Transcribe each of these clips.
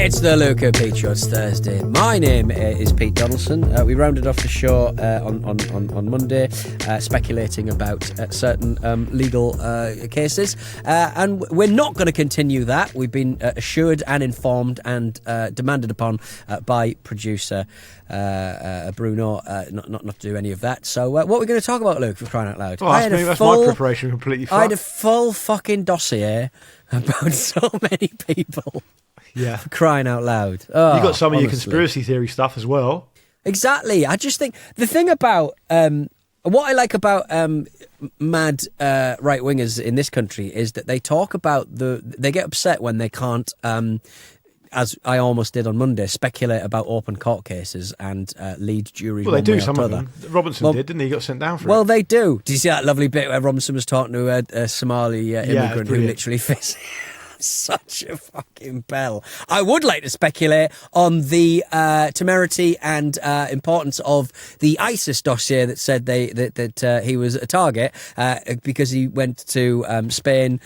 It's the Luca Patriots Thursday. My name is Pete Donaldson. We rounded off the show on Monday, speculating about certain legal cases, and we're not going to continue that. We've been assured and informed and demanded upon by producer Bruno not to do any of that. So what we're going to talk about, Luke, for crying out loud? Oh, that's my preparation completely fucked. I had a full fucking dossier about so many people. Yeah. For crying out loud. Oh, you got some of honestly. your conspiracy theory stuff as well. Exactly. I just think the thing about what I like about mad right wingers in this country is that they talk about they get upset when they can't, as I almost did on Monday, speculate about open court cases and lead juries. Well, they do, some of other. them. Robinson did, didn't he? He got sent down for it. Well, they do. Did you see that lovely bit where Robinson was talking to a Somali immigrant who literally faced such a fucking bell? I would like to speculate on the temerity and importance of the ISIS dossier that said that he was a target because he went to Spain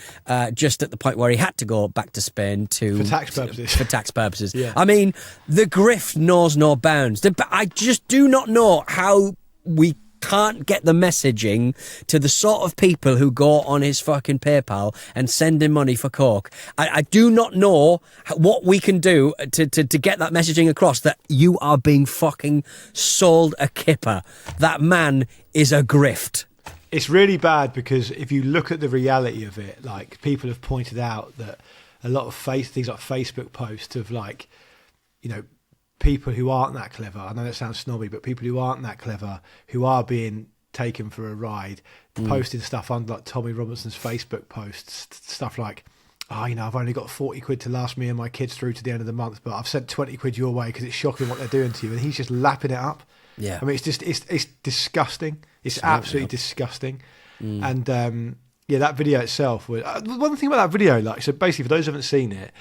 just at the point where he had to go back to Spain for tax purposes. Yeah. I mean, the grift knows no bounds. I just do not know how we can't get the messaging to the sort of people who go on his fucking PayPal and send him money for coke. I do not know what we can do to get that messaging across, that you are being fucking sold a kipper. That man is a grift. It's really bad because if you look at the reality of it, like, people have pointed out that a lot of things like Facebook posts of, like, you know, people who aren't that clever, I know that sounds snobby, but people who aren't that clever, who are being taken for a ride, posting stuff under, like, Tommy Robinson's Facebook posts, stuff like, oh, you know, I've only got 40 quid to last me and my kids through to the end of the month, but I've sent 20 quid your way because it's shocking what they're doing to you. And he's just lapping it up. Yeah. I mean, it's disgusting. It's absolutely disgusting. And, that video itself was, one thing about that video, like, so basically for those who haven't seen it,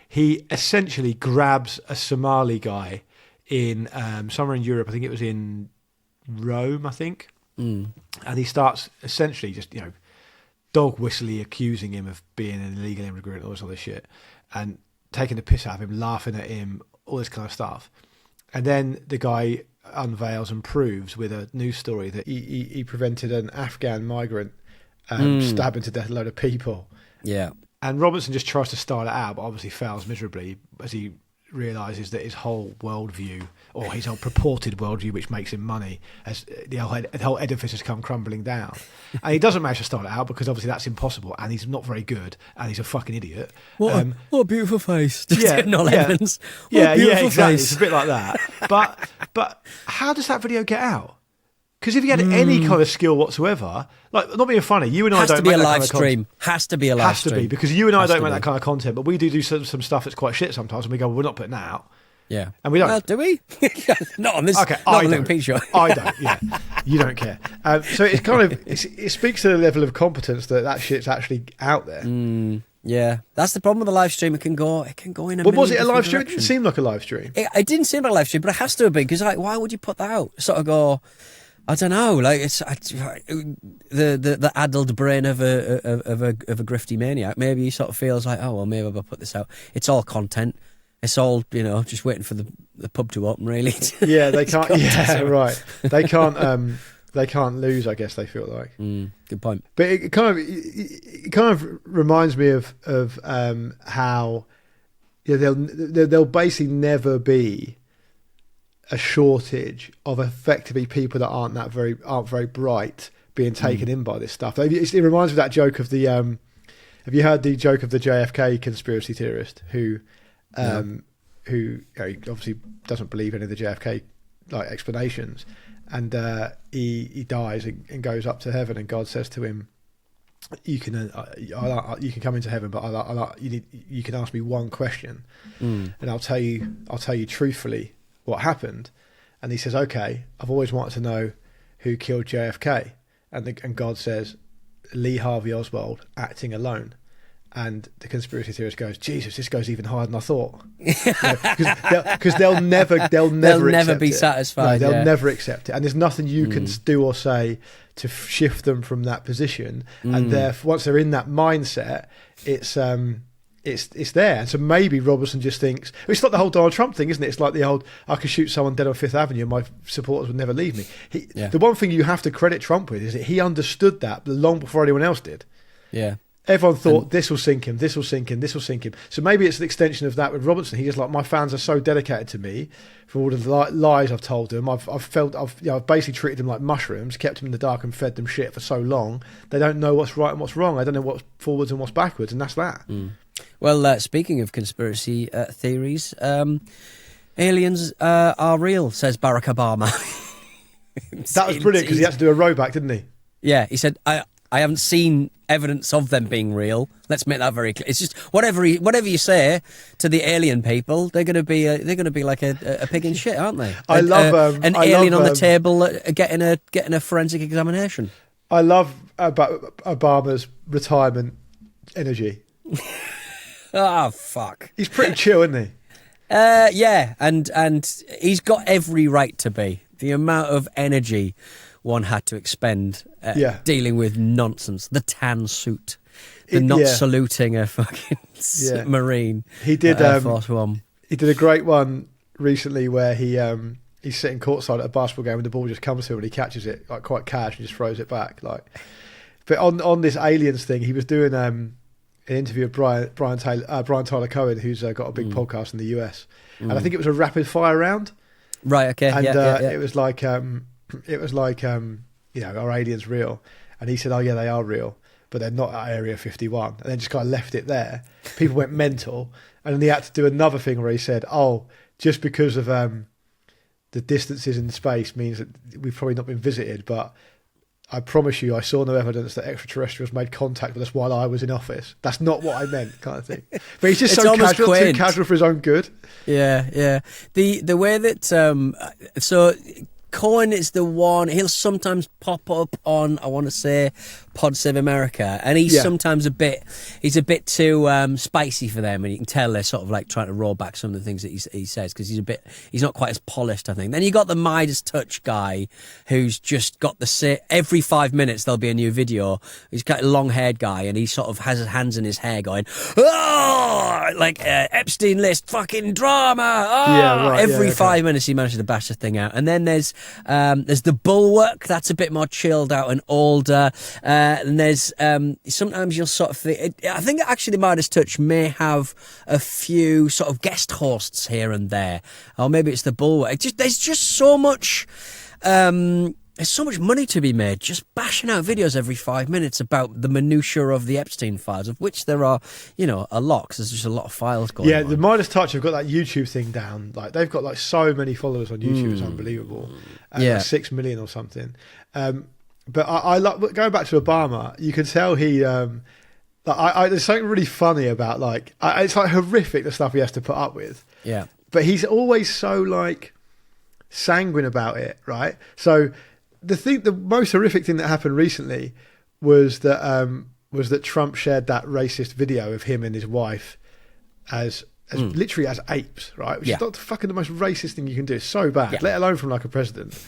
he essentially grabs a Somali guy in somewhere in Europe. I think it was in Rome, I think. And he starts essentially just, you know, dog whistling, accusing him of being an illegal immigrant, all this other shit, and taking the piss out of him, laughing at him, all this kind of stuff. And then the guy unveils and proves with a news story that he prevented an Afghan migrant stabbing to death a load of people. Yeah. And Robinson just tries to style it out, but obviously fails miserably as he realises that his whole worldview, or his whole purported worldview, which makes him money, as the whole edifice has come crumbling down. And he doesn't manage to style it out because obviously that's impossible, and he's not very good, and he's a fucking idiot. What a beautiful face. Just Evans. Yeah, exactly. Face. It's a bit like that. But how does that video get out? Because if you had any kind of skill whatsoever, like, not being funny, you and I don't make that kind of content. Has to be a live stream. Has to be, because you and I don't make that kind of content, but we do some stuff that's quite shit sometimes, and we go, well, we're not putting that out. Yeah. And we don't. Well, do we? Not on this. Okay, not on the Pete show. I don't, yeah. You don't care. So it's kind of, it speaks to the level of competence that shit's actually out there. Yeah, that's the problem with the live stream. It can go in a. Well, was it a live stream? It didn't seem like a live stream. It didn't seem like a live stream, but it has to have been, because, like, why would you put that out? Sort of go, I don't know, like, it's the addled brain of a grifty maniac. Maybe he sort of feels like, oh well, maybe I'll put this out. It's all content. It's all, you know, just waiting for the pub to open, really. Yeah, they can't. Yeah, right. They can't. They can't lose, I guess they feel like. Good point. But it kind of reminds me of how, you know, there'll basically never be a shortage of effectively people that aren't very bright being taken in by this stuff. It reminds me of that joke of the. Have you heard the joke of the JFK conspiracy theorist who you know, he obviously doesn't believe any of the JFK like explanations, and he dies and goes up to heaven, and God says to him, "You can come into heaven, but you can ask me one question, and I'll tell you truthfully what happened." And he says, "Okay, I've always wanted to know who killed JFK," and God says, "Lee Harvey Oswald, acting alone." And the conspiracy theorist goes, "Jesus, this goes even higher than I thought." Because they'll never be satisfied. No, they'll never accept it, and there's nothing you can do or say to shift them from that position. And once they're in that mindset, it's it's there. And so maybe Robertson just thinks, it's like the whole Donald Trump thing, isn't it? It's like the old, I could shoot someone dead on Fifth Avenue and my supporters would never leave me. The one thing you have to credit Trump with is that he understood that long before anyone else did. Yeah. Everyone thought this will sink him, this will sink him, this will sink him. So maybe it's an extension of that with Robertson. He's just like, my fans are so dedicated to me for all the lies I've told them. I've basically treated them like mushrooms, kept them in the dark and fed them shit for so long. They don't know what's right and what's wrong. I don't know what's forwards and what's backwards, and that's that. Well, speaking of conspiracy theories, aliens are real, says Barack Obama. That was brilliant because he had to do a row back, didn't he? Yeah, he said, I haven't seen evidence of them being real. Let's make that very clear. It's just whatever you say to the alien people, they're going to be like a pig in shit, aren't they? I love an alien on the table getting a forensic examination. I love Obama's retirement energy. Fuck. He's pretty chill, isn't he? Yeah, and he's got every right to be. The amount of energy one had to expend dealing with nonsense. The tan suit. Saluting a fucking Marine. He did Air Force One. He did a great one recently where he's sitting courtside at a basketball game and the ball just comes to him and he catches it like quite cash and just throws it back. But on this aliens thing, he was doing an interview with Brian Tyler Cohen, who's got a big podcast in the US, and I think it was a rapid fire round. Right. Okay. And it was like are aliens real? And he said, oh yeah, they are real, but they're not at Area 51. And then just kind of left it there. People went mental, and then he had to do another thing where he said, oh, just because of the distances in space means that we've probably not been visited, but I promise you, I saw no evidence that extraterrestrials made contact with us while I was in office. That's not what I meant, kind of thing. But he's just so casual, too casual for his own good. Yeah. The way that so Cohen is the one. He'll sometimes pop up on, I want to say, Pod Save America, and he's sometimes a bit too spicy for them, and you can tell they're sort of like trying to roll back some of the things that he says because he's not quite as polished, I think. Then you got the Midas Touch guy who's just got every 5 minutes there'll be a new video. He's got a long-haired guy, and he sort of has his hands in his hair going, oh, like Epstein list fucking drama. Every 5 minutes he manages to bash the thing out. And then there's the Bulwark, that's a bit more chilled out and older. And there's sometimes you'll sort of think, I think actually the Midas Touch may have a few sort of guest hosts here and there, or maybe it's the Bulwark. There's just so much. There's so much money to be made just bashing out videos every 5 minutes about the minutiae of the Epstein files, of which there are, a lot, because there's just a lot of files going on. Yeah, the Midas Touch have got that YouTube thing down. Like, they've got like so many followers on YouTube, it's unbelievable. Like 6 million or something. But I like going back to Obama. You can tell he. There's something really funny about it's like horrific the stuff he has to put up with. Yeah. But he's always so like sanguine about it, right? So the most horrific thing that happened recently was that Trump shared that racist video of him and his wife as literally as apes, right? Which is not fucking the most racist thing you can do. It's so bad, let alone from like a president.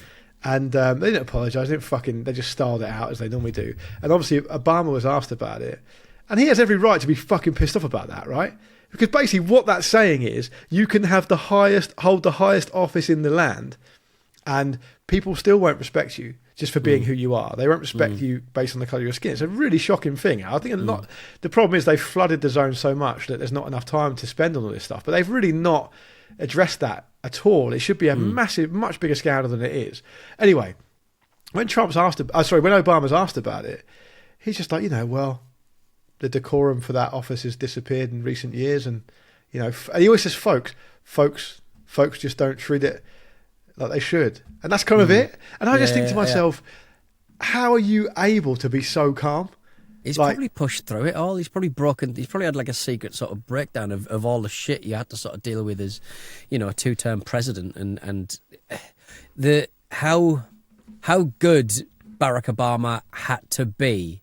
And they didn't apologise. They just styled it out as they normally do. And obviously Obama was asked about it. And he has every right to be fucking pissed off about that, right? Because basically what that's saying is you can hold the highest office in the land and people still won't respect you just for being who you are. They won't respect you based on the colour of your skin. It's a really shocking thing. I think the problem is they've flooded the zone so much that there's not enough time to spend on all this stuff. But they've really not addressed that at all. It should be a massive, much bigger scandal than it is. Anyway, when Obama's asked about it, he's just like, well, the decorum for that office has disappeared in recent years, and and he always says, folks just don't treat it like they should, and that's kind of it. And I just think to myself, how are you able to be so calm? He's probably pushed through it all. He's probably had like a secret sort of breakdown of all the shit you had to sort of deal with as, a 2-term president, and how good Barack Obama had to be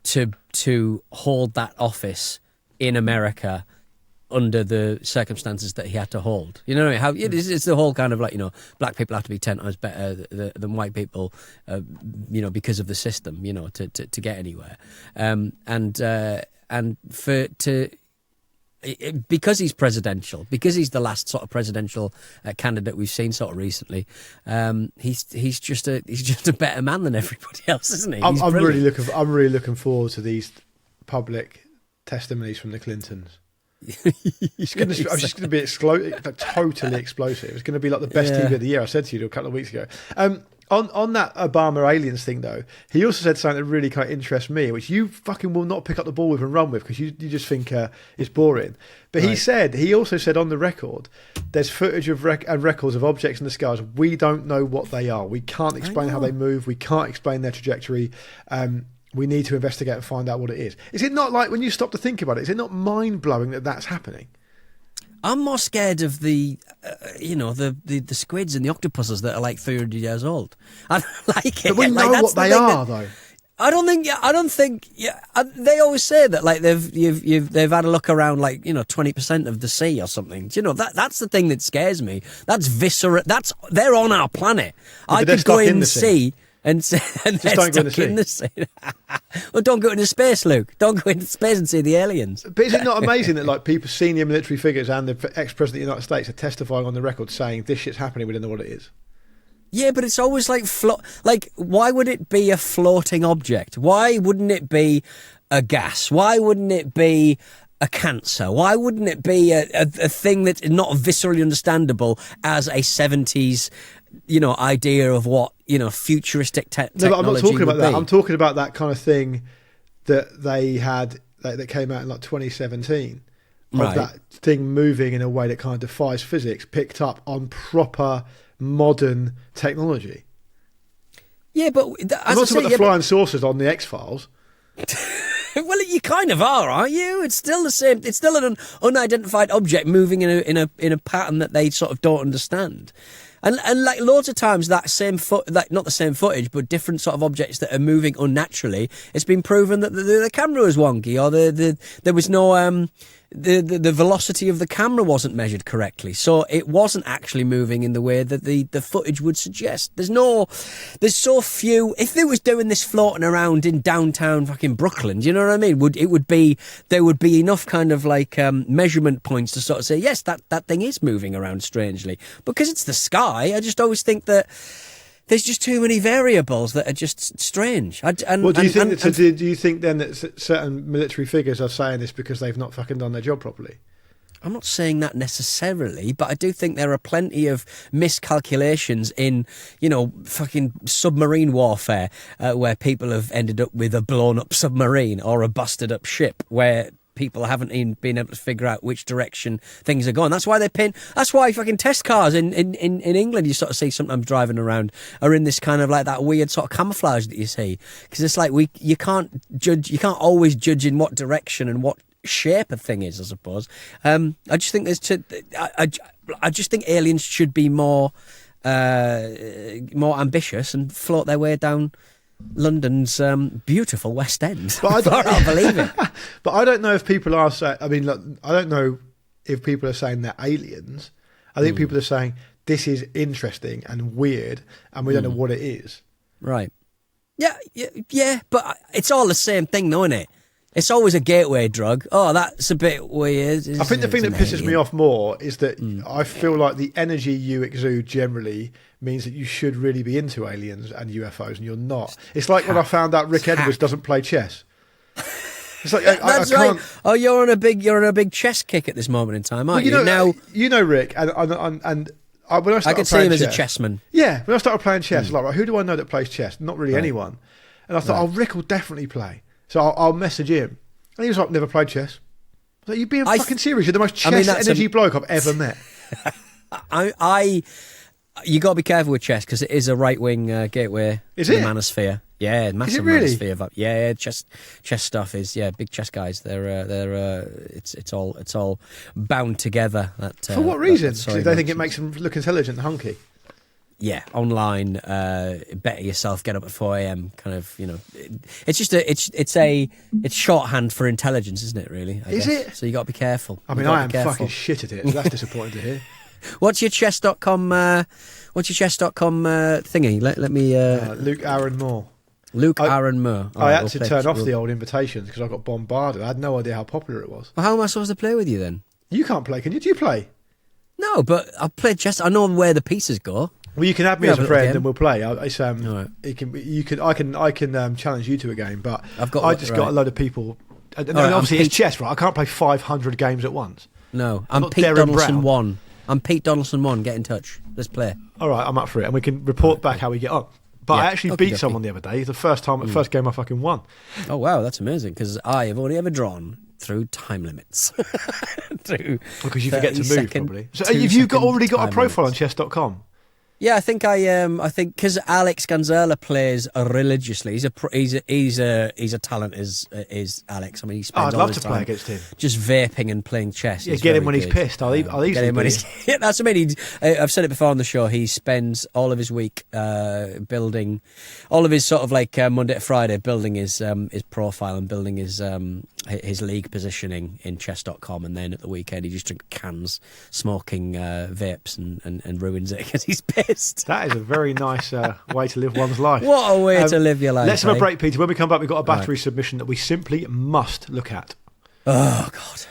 to hold that office in America under the circumstances that he had to hold. You know what I mean? It's the whole kind of like, black people have to be 10 times better than white people, because of the system, to get anywhere. And because he's presidential, because he's the last sort of presidential candidate we've seen sort of recently. He's just a better man than everybody else, isn't he? I'm really looking forward to these public testimonies from the Clintons. It's just going to be totally explosive. It's going to be like the best TV of the year. I said to you a couple of weeks ago. On that Obama aliens thing, though, he also said something that really kind of interests me, which you fucking will not pick up the ball with and run with because you just think it's boring. But he also said on the record, there's footage of and records of objects in the skies. We don't know what they are. We can't explain how they move. We can't explain their trajectory. We need to investigate and find out what it is. Is it not like, when you stop to think about it, is it not mind-blowing that that's happening? I'm more scared of the squids and the octopuses that are like 300 years old. I don't like it. But we know what they are, though. I don't think. They always say that like they've had a look around 20% of the sea or something. You know, that's the thing that scares me. That's visceral. They're on our planet. Yeah, I could go in the sea. And they're stuck in the sea. Well, don't go into space, Luke. Don't go into space and see the aliens. But is it not amazing that people, senior military figures and the ex-president of the United States are testifying on the record saying this shit's happening, we don't know what it is? Yeah, but it's always why would it be a floating object? Why wouldn't it be a gas? Why wouldn't it be a cancer? Why wouldn't it be a thing that's not viscerally understandable as a 70s idea of what futuristic technology? No, but I'm not talking about that. Be. I'm talking about that kind of thing that they had that came out in 2017 of that thing moving in a way that kind of defies physics, picked up on proper modern technology. Yeah, but I'm not talking about the flying saucers on the X-Files. Well, you kind of are, aren't you? It's still the same. It's still an unidentified object moving in a pattern that they sort of don't understand. And like loads of times that same not the same footage, but different sort of objects that are moving unnaturally, it's been proven that the camera was wonky, or there was no the velocity of the camera wasn't measured correctly, so it wasn't actually moving in the way that the footage would suggest. There's so few. If they was doing this floating around in downtown fucking Brooklyn, do you know what I mean? There would be enough kind of measurement points to sort of say yes, that thing is moving around strangely, because it's the sky. I just always think that there's just too many variables that are just strange. Do you think then that certain military figures are saying this because they've not fucking done their job properly? I'm not saying that necessarily, but I do think there are plenty of miscalculations in, fucking submarine warfare, where people have ended up with a blown up submarine or a busted up ship where people haven't even been able to figure out which direction things are going. That's why that's why fucking test cars in England you sort of see sometimes driving around are in this kind of that weird sort of camouflage that you see. Because it's you can't always judge in what direction and what shape a thing is, I suppose. I just think I just think aliens should be more ambitious and float their way down London's beautiful West End. But I'll believe it. But I don't know if people are saying. I mean, look, I don't know if people are saying they're aliens. I think people are saying this is interesting and weird, and we don't know what it is. Right. Yeah. But it's all the same thing, though, isn't it? It's always a gateway drug. Oh, that's a bit weird. I think the thing that pisses me off more is that I feel like the energy you exude generally means that you should really be into aliens and UFOs, and you're not. It's like when I found out Rick Edwards doesn't play chess. It's like that's I can't. Right. Oh, you're on a big chess kick at this moment in time, aren't you? Now you know Rick, and when I could see him as a chessman. Yeah, when I started playing chess, like, right, who do I know that plays chess? Not really anyone. And I thought, Rick will definitely play. So I'll message him. And he was like, never played chess. I was like, you're being fucking serious. You're the most chess energy bloke I've ever met. You got to be careful with chess because it is a right-wing gateway to the manosphere. Yeah, massive manosphere. Yeah, chess stuff is big chess guys. It's all bound together. For what reason? Because they think it makes them look intelligent and hunky. Yeah, online, better yourself, get up at 4 a.m. kind of, it's just it's shorthand for intelligence, isn't it, really? I guess. It? So you got to be careful. I mean, I am fucking shit at it, so that's disappointing to hear. What's your chess.com thingy? Let me... Luke Aaron Moore. Luke, Aaron, Moore. I had to turn off the old invitations because I got bombarded. I had no idea how popular it was. Well, how am I supposed to play with you then? You can't play, can you? Do you play? No, but I played chess. I know where the pieces go. Well, you can add me as a friend and we'll play. It's right. I can challenge you to a game, but got a load of people. And obviously, it's chess, right? I can't play 500 games at once. No, I'm Pete Donaldson 1. I'm Pete Donaldson 1. Get in touch. Let's play. All right, I'm up for it, and we can report back how we get on. But I actually beat someone the other day. The first game I fucking won. Oh wow, that's amazing! Because I have only ever drawn through time limits. Because you forget to move, probably. So have you already got a profile on chess.com? Yeah, I think because Alex Gonzalez plays religiously. He's a talent. Is Alex? I mean, he spends I'd all love his to time play against him. Just vaping and playing chess. Yeah, get him when he's pissed. I'll easily get him when he's. Yeah, that's what I mean. I've said it before on the show. He spends all of his week building, all of his sort of like Monday to Friday building his profile and building his league positioning in chess.com, and then at the weekend he just drinks cans, smoking vapes and ruins it because he's pissed. That is a very nice way to live one's life. What a way to live your life. Let's have a break, Peter. When we come back, we've got a battery submission that we simply must look at. Oh, God.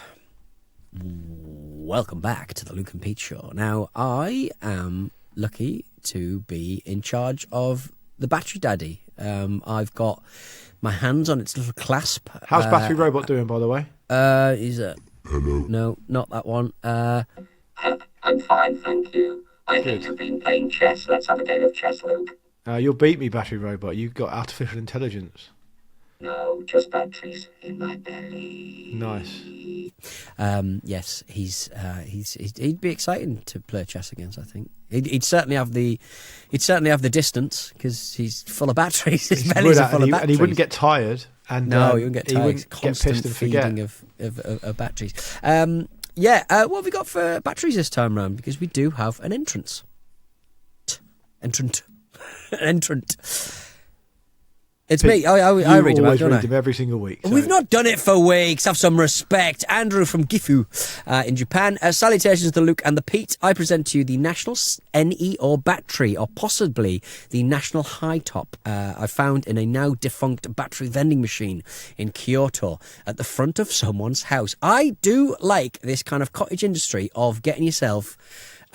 Welcome back to the Luke and Pete Show. Now, I am lucky to be in charge of the Battery Daddy. I've got my hands on its little clasp. How's Battery Robot doing, by the way? He's a... Hello. No, not that one. I'm fine, thank you. I think you've been playing chess. Let's have a game of chess, Luke. You'll beat me, Battery Robot. You've got artificial intelligence. No, just batteries in my belly. Nice. Yes, he'd be exciting to play chess against. I think he'd certainly have the distance because he's full of batteries. His belly's full of batteries, and he wouldn't get tired. And no, he wouldn't get tired. He wouldn't constant get pissed and feeding forget. of batteries. What have we got for batteries this time round? Because we do have an entrant. It's me. I read them out, don't I? Read them every single week. So. We've not done it for weeks. Have some respect. Andrew from Gifu in Japan. Salutations to Luke and the Pete. I present to you the National NEO battery, or possibly the National High Top. I found in a now defunct battery vending machine in Kyoto at the front of someone's house. I do like this kind of cottage industry of getting yourself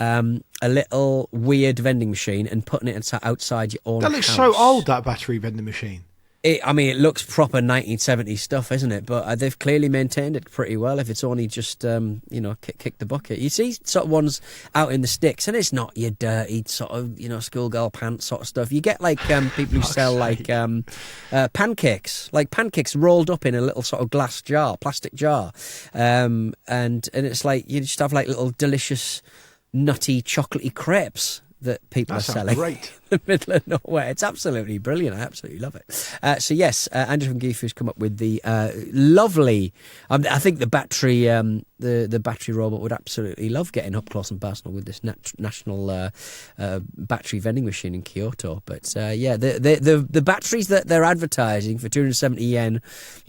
a little weird vending machine and putting it outside your own house. That looks so old, that battery vending machine. It looks proper 1970s stuff, isn't it? But they've clearly maintained it pretty well. If it's only just, kick the bucket. You see sort of ones out in the sticks, and it's not your dirty sort of, schoolgirl pants sort of stuff. You get like people who sell like pancakes rolled up in a little sort of glass jar, plastic jar, and it's like you just have like little delicious, nutty, chocolatey crepes that people are selling great. in the middle of nowhere. It's absolutely brilliant. I absolutely love it. So yes, Andrew from Gifu's come up with the lovely. I think the battery robot would absolutely love getting up close and personal with this national battery vending machine in Kyoto. But the batteries that they're advertising for 270 yen,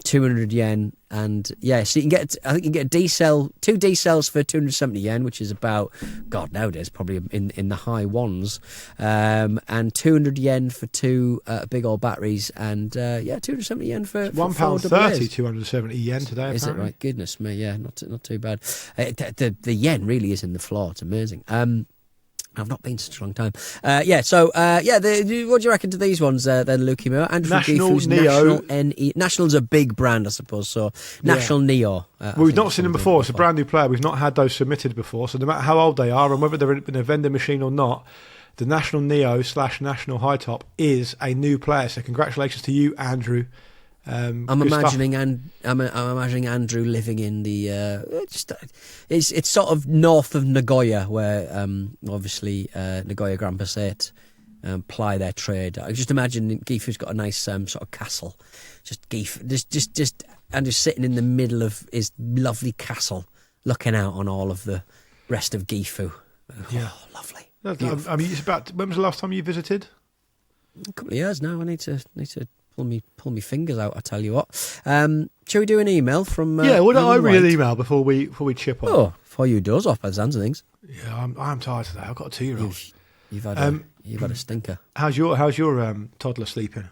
200 yen. And so you can get, I think you can get two D cells for 270 yen, which is about, God, nowadays probably in the high ones, and 200 yen for two big old batteries, and 270 yen for £1.30, 270 yen today. Is apparently. it right? Goodness me, yeah, not too bad. The yen really is in the floor. It's amazing. I've not been such a long time. What do you reckon to these ones then, Lukey Moore? Andrew National Gifu's Neo. National NE. National's a big brand, I suppose, so National Neo. We've not seen them before. It's a brand new player. We've not had those submitted before, so no matter how old they are and whether they're in a vending machine or not, the National Neo / National High Top is a new player. So congratulations to you, Andrew. I'm imagining Andrew living in the it's sort of north of Nagoya, where obviously Nagoya Grand Passate ply their trade. I just imagine Gifu's got a nice sort of castle. Just Andrew's sitting in the middle of his lovely castle, looking out on all of the rest of Gifu. Yeah, lovely. I mean, it's about. When was the last time you visited? A couple of years now. I need to pull me fingers out. I tell you what. Shall we do an email from? Why don't I read an email before we chip off? Oh, before you doze off by the sounds of things. Yeah, I'm tired today. I've got a 2-year-old. You've had a stinker. How's your toddler sleeping?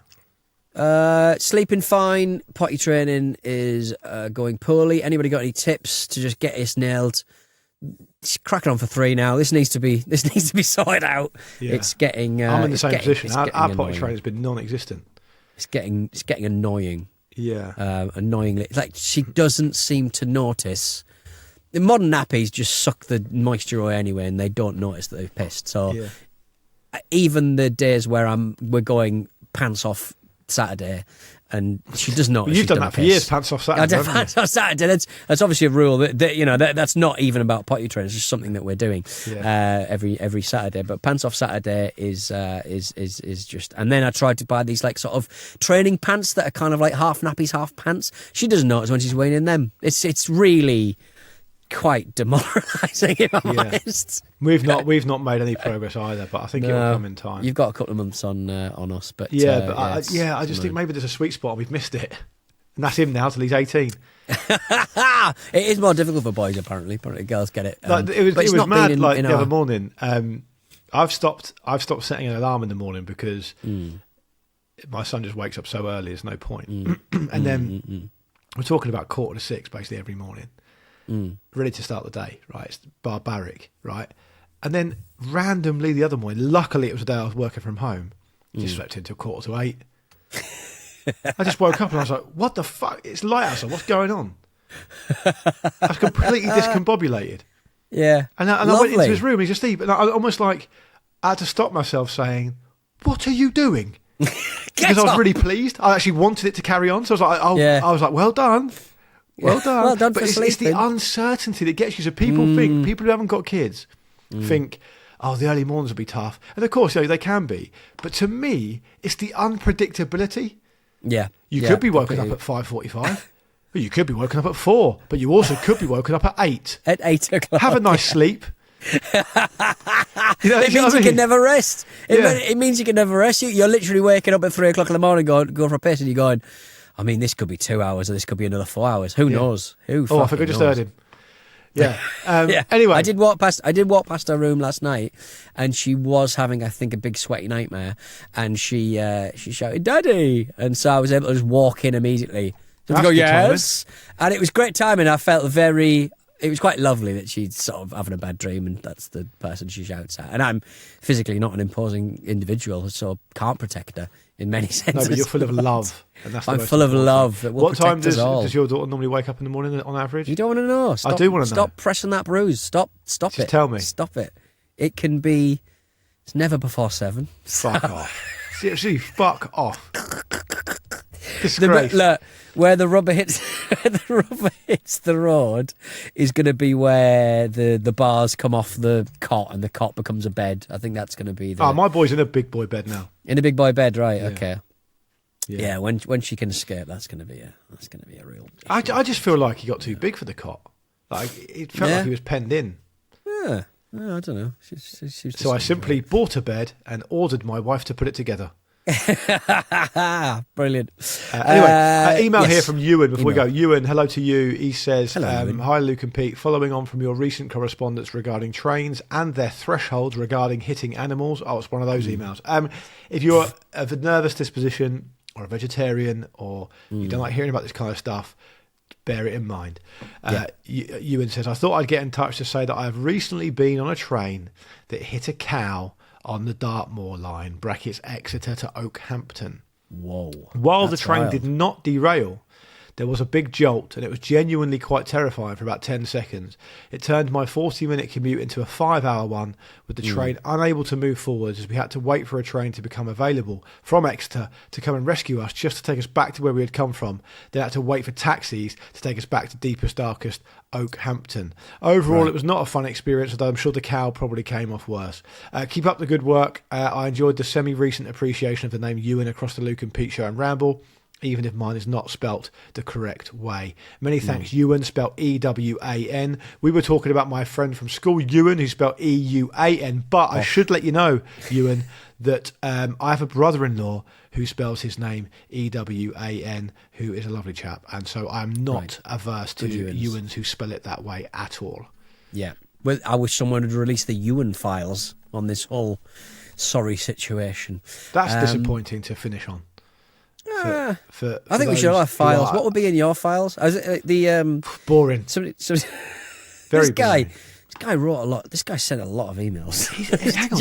Sleeping fine. Potty training is going poorly. Anybody got any tips to just get this nailed? It's cracking on for 3 now. This needs to be sorted out. Yeah. It's getting. I'm in the same position. Our potty annoying. training has been non-existent. It's getting annoying. Yeah. Annoyingly, like she doesn't seem to notice. The modern nappies just suck the moisture away anyway, and they don't notice that they've pissed. So even the days where we're going pants off Saturday, and she doesn't notice. Well, you've done that for years, pants off Saturday. I did pants off Saturday. That's obviously a rule that that's not even about potty training. It's just something that we're doing every Saturday. But pants off Saturday is just. And then I tried to buy these like sort of training pants that are kind of like half nappies, half pants. She doesn't notice when she's wearing in them. It's really quite demoralising, if I'm honest. We've not made any progress either, but I think it will come in time. You've got a couple of months on us, but I just think maybe there's a sweet spot and we've missed it, and that's him now till he's 18. It is more difficult for boys apparently. Apparently, girls get it. It was mad. Like the other morning, I've stopped setting an alarm in the morning because my son just wakes up so early. There's no point. And then we're talking about 5:45 basically every morning. Ready to start the day, right? It's barbaric, right? And then randomly the other morning, luckily it was a day I was working from home, just slept until 7:45. I just woke up and I was like, what the fuck? It's light outside, what's going on? I was completely discombobulated. Yeah. And I went into his room, he's asleep, and I almost like, I had to stop myself saying, what are you doing? Because I was really pleased. I actually wanted it to carry on, so I was like, well done. Well done. Well done but for it's sleeping. the uncertainty that gets you. So people who haven't got kids think, oh, the early mornings will be tough. And of course, they can be. But to me, it's the unpredictability. Yeah. You could be woken up at 5:45. But you could be woken up at 4. But you also could be woken up at 8. At 8 o'clock. Have a nice sleep. It means you can never rest. It means you can never rest. You're literally waking up at 3 o'clock in the morning going for a piss and you're going, I mean, this could be 2 hours or this could be another 4 hours. Who knows? I think I just heard him. Yeah. Yeah. Anyway, I did walk past her room last night, and she was having, I think, a big sweaty nightmare, and she shouted, "Daddy!" And so I was able to just walk in immediately. So I go, yes, and it was great timing. I felt it was quite lovely that she's sort of having a bad dream and that's the person she shouts at. And I'm physically not an imposing individual, so can't protect her in many senses. No, but you're full of love. And that's I'm full of love. That will what time does your daughter normally wake up in the morning on average? You don't want to know. I do want to know. Stop pressing that bruise. Stop Just it. tell me. Stop it. It can be, it's never before 7. Fuck off. Seriously, fuck off. Disgrace. Look, where the rubber hits the road is going to be where the bars come off the cot and the cot becomes a bed. I think that's going to be my boy's in a big boy bed now. In a big boy bed, right? Yeah. Okay. Yeah, when she can escape, that's going to be a real. I just feel like he got too big for the cot. Like it felt like he was penned in. Yeah, I don't know. So I simply bought a bed and ordered my wife to put it together. Brilliant. Anyway, email yes. here from Ewan before we go. Ewan, hello to you. He says, Hello, hi Luke and Pete, following on from your recent correspondence regarding trains and their thresholds regarding hitting animals. Oh, it's one of those emails. If you're of a nervous disposition or a vegetarian or you don't like hearing about this kind of stuff, bear it in mind. Ewan says, I thought I'd get in touch to say that I've recently been on a train that hit a cow on the Dartmoor line, brackets Exeter to Oakhampton. Whoa. While the train did not derail, there was a big jolt and it was genuinely quite terrifying for about 10 seconds. It turned my 40-minute commute into a 5-hour one with the train unable to move forwards as we had to wait for a train to become available from Exeter to come and rescue us just to take us back to where we had come from. Then had to wait for taxis to take us back to deepest, darkest Oakhampton. Overall, it was not a fun experience, although I'm sure the cow probably came off worse. Keep up the good work. I enjoyed the semi-recent appreciation of the name Ewan across the Luke and Pete Show and Ramble, even if mine is not spelt the correct way. Many thanks, Ewan, spelt E-W-A-N. We were talking about my friend from school, Ewan, who spelt E-U-A-N, but I should let you know, Ewan, that I have a brother-in-law who spells his name E-W-A-N, who is a lovely chap, and so I'm not averse to Ewans who spell it that way at all. Yeah. Well, I wish someone would release the Ewan files on this whole sorry situation. That's disappointing to finish on. I think we should all have files. What would be in your files? Boring. Somebody Very this guy wrote a lot. This guy sent a lot of emails. Hang on,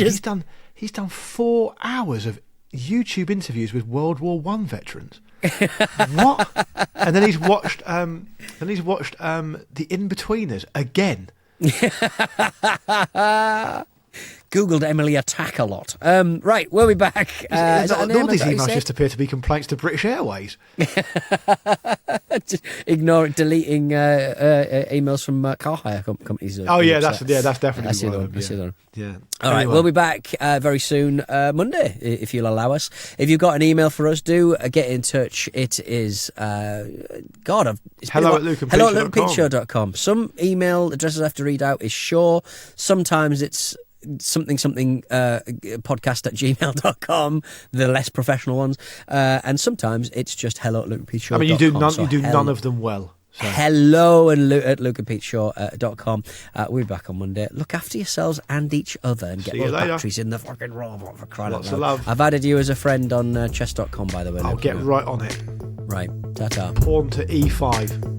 he's done 4 hours of YouTube interviews with World War I veterans. What? And then he's watched The In-Betweeners again. Googled Emily Attack a lot. Right, we'll be back. All these emails just appear to be complaints to British Airways. Just deleting emails from car hire companies. Oh yeah, that's definitely I see the one. Yeah. All right, we'll be back very soon, Monday, if you'll allow us. If you've got an email for us, do get in touch. It is hello@lukeandpeteshow.com. Some email addresses I have to read out is Shaw. Sometimes it's something podcast@gmail.com, the less professional ones, and sometimes it's just hello@lukeandpeteshow.com. I mean, you do none of them well. So. Hello and lukeandpeteshow.com. We'll be back on Monday. Look after yourselves and each other, and get those batteries in the fucking robot for crying out loud. Lots of love. I've added you as a friend on chess.com, by the way. I'll get right on it. Right, ta-ta. Pawn to E5.